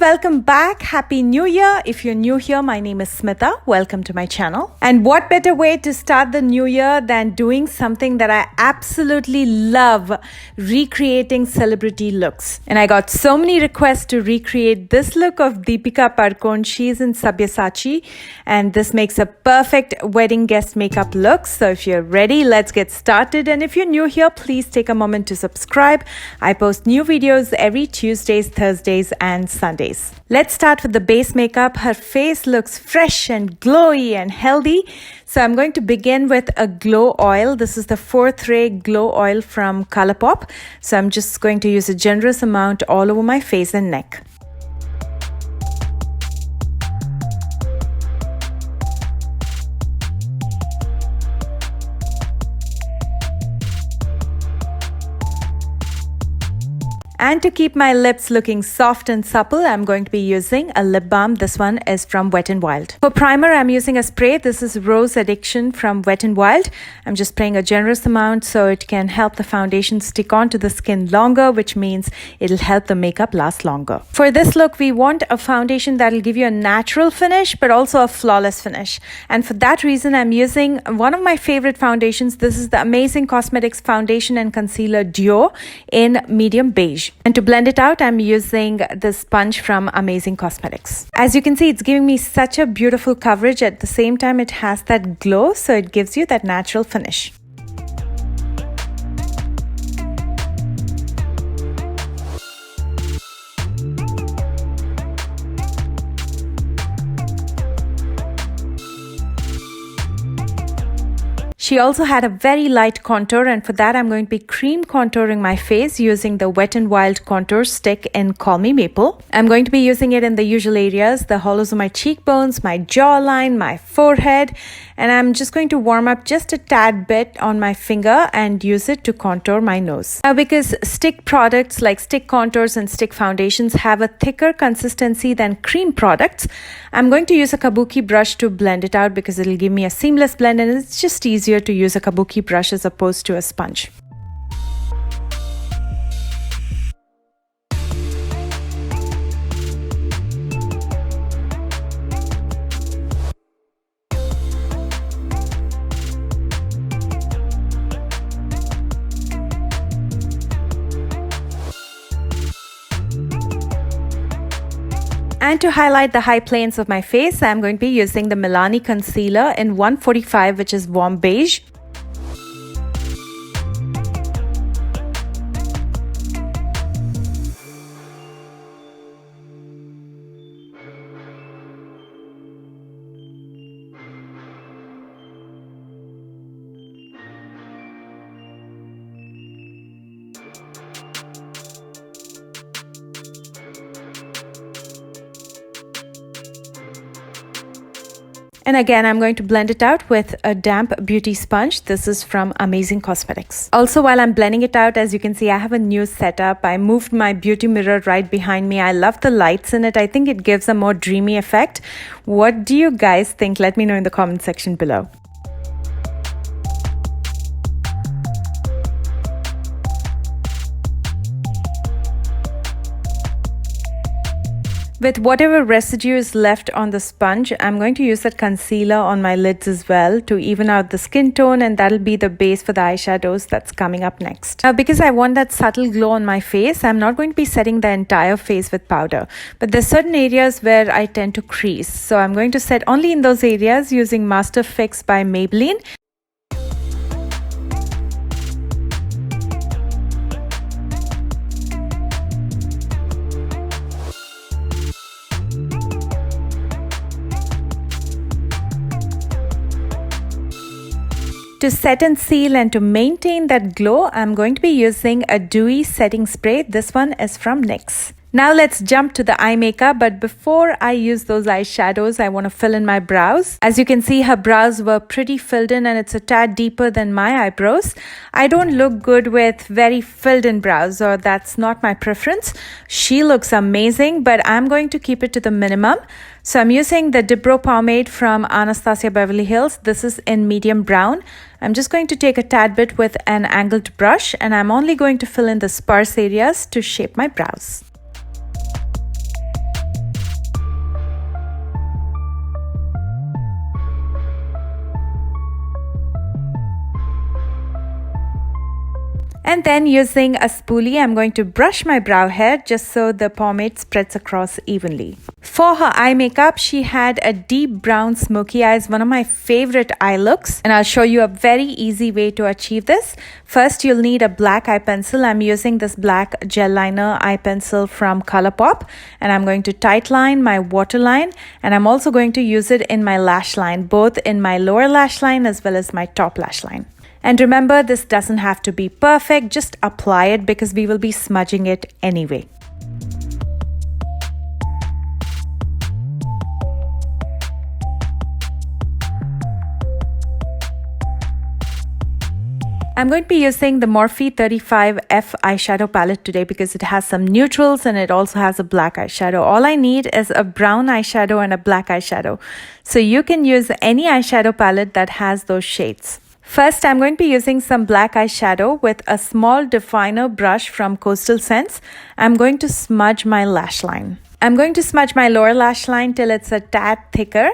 welcome back. Happy New Year. If you're new here, my name is Smitha. Welcome to my channel. And what better way to start the new year than doing something that I absolutely love, recreating celebrity looks. And I got so many requests to recreate this look of DEEPIKA Padukone. She's in Sabyasachi, and this makes a perfect wedding guest makeup look. So if you're ready, let's get started. And if you're new here, please take a moment to subscribe. I post new videos every Tuesdays, Thursdays, and Sundays. Let's start with the base makeup. Her face looks fresh and glowy and healthy. So I'm going to begin with a glow oil. This is the 4th Ray Glow Oil from Colourpop. So I'm just going to use a generous amount all over my face and neck. And to keep my lips looking soft and supple, I'm going to be using a lip balm. This one is from Wet n Wild. For primer, I'm using a spray. This is Rose Addiction from Wet n Wild. I'm just spraying a generous amount so it can help the foundation stick onto the skin longer, which means it'll help the makeup last longer. For this look, we want a foundation that'll give you a natural finish, but also a flawless finish. And for that reason, I'm using one of my favorite foundations. This is the Amazing Cosmetics Foundation and Concealer Duo in medium beige. And to blend it out, I'm using the sponge from Amazing Cosmetics. As you can see, it's giving me such a beautiful coverage. At the same time, it has that glow, so it gives you that natural finish. She also had a very light contour, and for that I'm going to be cream contouring my face using the Wet n Wild contour stick in Call Me Maple. I'm going to be using it in the usual areas, the hollows of my cheekbones, my jawline, my forehead, and I'm just going to warm up just a tad bit on my finger and use it to contour my nose. Now, because stick products like stick contours and stick foundations have a thicker consistency than cream products, I'm going to use a kabuki brush to blend it out because it'll give me a seamless blend, and it's just easier to use a kabuki brush as opposed to a sponge. And to highlight the high planes of my face, I'm going to be using the Milani Concealer in 145, which is warm beige. And again, I'm going to blend it out with a damp beauty sponge. This is from Amazing Cosmetics. Also, while I'm blending it out, as you can see, I have a new setup. I moved my beauty mirror right behind me. I love the lights in it. I think it gives a more dreamy effect. What do you guys think? Let me know in the comment section below. With whatever residue is left on the sponge, I'm going to use that concealer on my lids as well to even out the skin tone, and that'll be the base for the eyeshadows that's coming up next. Now, because I want that subtle glow on my face, I'm not going to be setting the entire face with powder. But there's certain areas where I tend to crease. So I'm going to set only in those areas using Master Fix by Maybelline. To set and seal and to maintain that glow, I'm going to be using a dewy setting spray. This one is from NYX. Now let's jump to the eye makeup, but before I use those eyeshadows, I want to fill in my brows. As you can see, her brows were pretty filled in and it's a tad deeper than my eyebrows. I don't look good with very filled in brows, or that's not my preference. She looks amazing, but I'm going to keep it to the minimum. So I'm using the Dipbrow pomade from Anastasia Beverly Hills. This is in medium brown. I'm just going to take a tad bit with an angled brush, and I'm only going to fill in the sparse areas to shape my brows. And then using a spoolie, I'm going to brush my brow hair just so the pomade spreads across evenly. For her eye makeup, she had a deep brown smoky eyes, one of my favorite eye looks. And I'll show you a very easy way to achieve this. First, you'll need a black eye pencil. I'm using this black gel liner eye pencil from ColourPop. And I'm going to tight line my waterline. And I'm also going to use it in my lash line, both in my lower lash line as well as my top lash line. And remember, this doesn't have to be perfect, just apply it because we will be smudging it anyway. I'm going to be using the Morphe 35F eyeshadow palette today because it has some neutrals and it also has a black eyeshadow. All I need is a brown eyeshadow and a black eyeshadow. So you can use any eyeshadow palette that has those shades. First, I'm going to be using some black eyeshadow with a small definer brush from Coastal Scents. I'm going to smudge my lash line. I'm going to smudge my lower lash line till it's a tad thicker.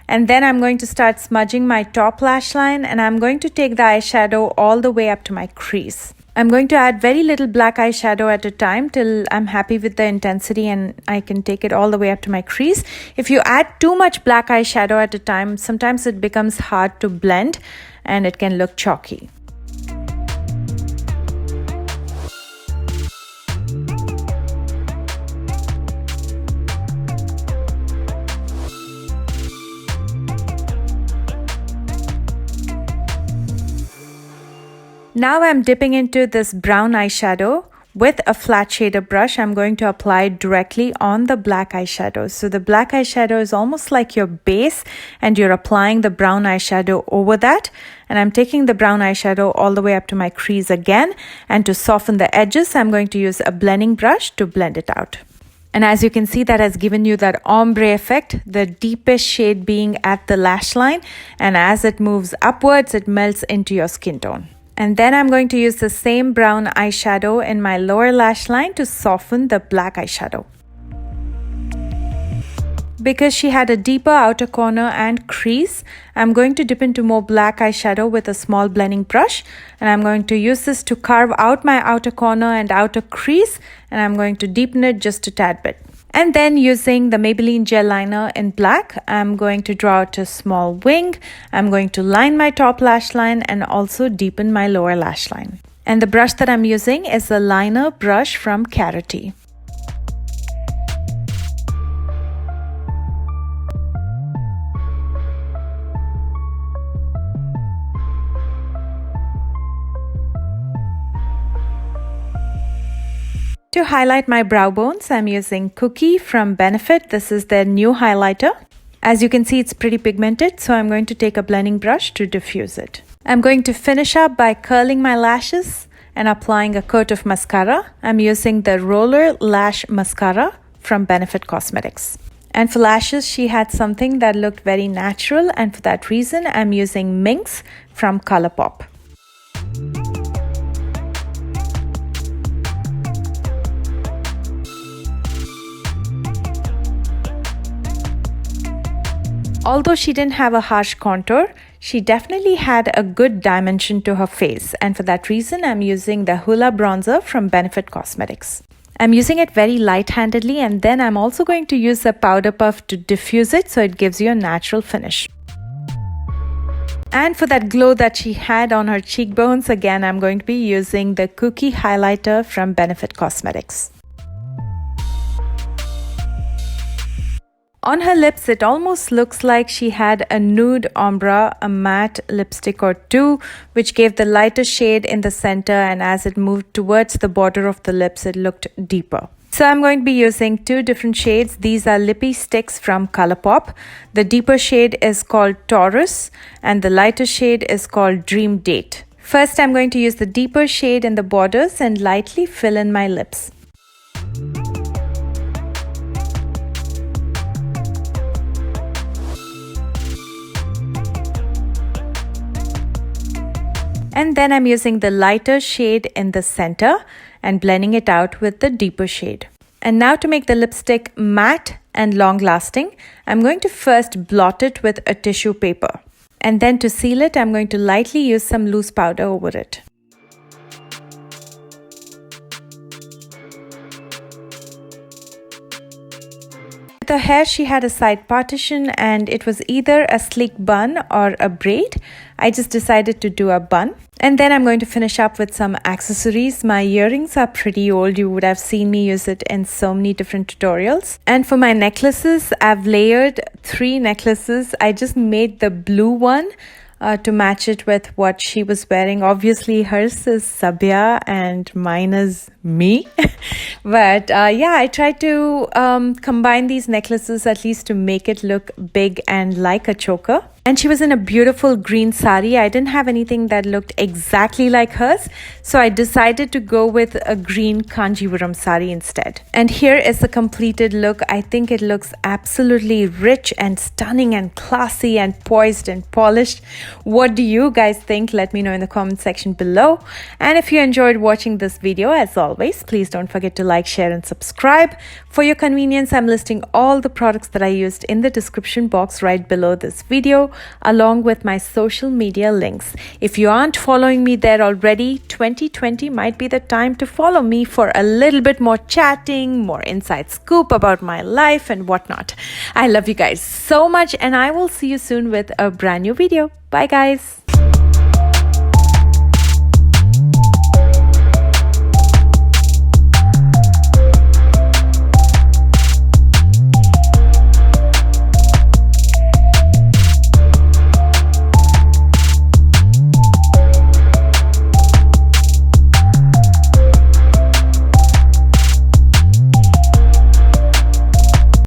And then I'm going to start smudging my top lash line and I'm going to take the eyeshadow all the way up to my crease. I'm going to add very little black eyeshadow at a time till I'm happy with the intensity and I can take it all the way up to my crease. If you add too much black eyeshadow at a time, sometimes it becomes hard to blend and it can look chalky. Now I'm dipping into this brown eyeshadow. With a flat shader brush, I'm going to apply it directly on the black eyeshadow. So the black eyeshadow is almost like your base and you're applying the brown eyeshadow over that. And I'm taking the brown eyeshadow all the way up to my crease again. And to soften the edges, I'm going to use a blending brush to blend it out. And as you can see, that has given you that ombre effect, the deepest shade being at the lash line. And as it moves upwards, it melts into your skin tone. And then I'm going to use the same brown eyeshadow in my lower lash line to soften the black eyeshadow. Because she had a deeper outer corner and crease, I'm going to dip into more black eyeshadow with a small blending brush. And I'm going to use this to carve out my outer corner and outer crease. And I'm going to deepen it just a tad bit. And then using the Maybelline gel liner in black, I'm going to draw out a small wing. I'm going to line my top lash line and also deepen my lower lash line. And the brush that I'm using is the liner brush from Carity. To highlight my brow bones, I'm using Cookie from Benefit. This is their new highlighter. As you can see, it's pretty pigmented, so I'm going to take a blending brush to diffuse it. I'm going to finish up by curling my lashes and applying a coat of mascara. I'm using the Roller Lash Mascara from Benefit Cosmetics. And for lashes, she had something that looked very natural, and for that reason, I'm using Minx from ColourPop. Although she didn't have a harsh contour, she definitely had a good dimension to her face, and for that reason I'm using the Hoola bronzer from Benefit Cosmetics. I'm using it very light-handedly, and then I'm also going to use the powder puff to diffuse it so it gives you a natural finish. And for that glow that she had on her cheekbones, again I'm going to be using the Cookie highlighter from Benefit Cosmetics. On her lips, it almost looks like she had a nude ombre, a matte lipstick or two, which gave the lighter shade in the center, and as it moved towards the border of the lips, it looked deeper. So I'm going to be using two different shades. These are Lippy Sticks from ColourPop. The deeper shade is called Taurus, and the lighter shade is called Dream Date. First, I'm going to use the deeper shade in the borders and lightly fill in my lips. And then I'm using the lighter shade in the center and blending it out with the deeper shade. And now to make the lipstick matte and long lasting, I'm going to first blot it with a tissue paper. And then to seal it, I'm going to lightly use some loose powder over it. her hair, she had a side partition and it was either a sleek bun or a braid. I just decided to do a bun. And then I'm going to finish up with some accessories. My earrings are pretty old. You would have seen me use it in so many different tutorials. And for my necklaces, I've layered 3 necklaces. I just made the blue one to match it with what she was wearing. Obviously hers is Sabya and mine is me. But yeah, I tried to combine these necklaces at least to make it look big and like a choker. And she was in a beautiful green sari. I didn't have anything that looked exactly like hers, so I decided to go with a green Kanjivaram sari instead. And here is the completed look. I think it looks absolutely rich and stunning and classy and poised and polished. What do you guys think? Let me know in the comment section below. And if you enjoyed watching this video, as always, please don't forget to like, share and subscribe. For your convenience, I'm listing all the products that I used in the description box right below this video, along with my social media links. If you aren't following me there already, 2020 might be the time to follow me for a little bit more chatting, more inside scoop about my life and whatnot. I love you guys so much, and I will see you soon with a brand new video. Bye guys.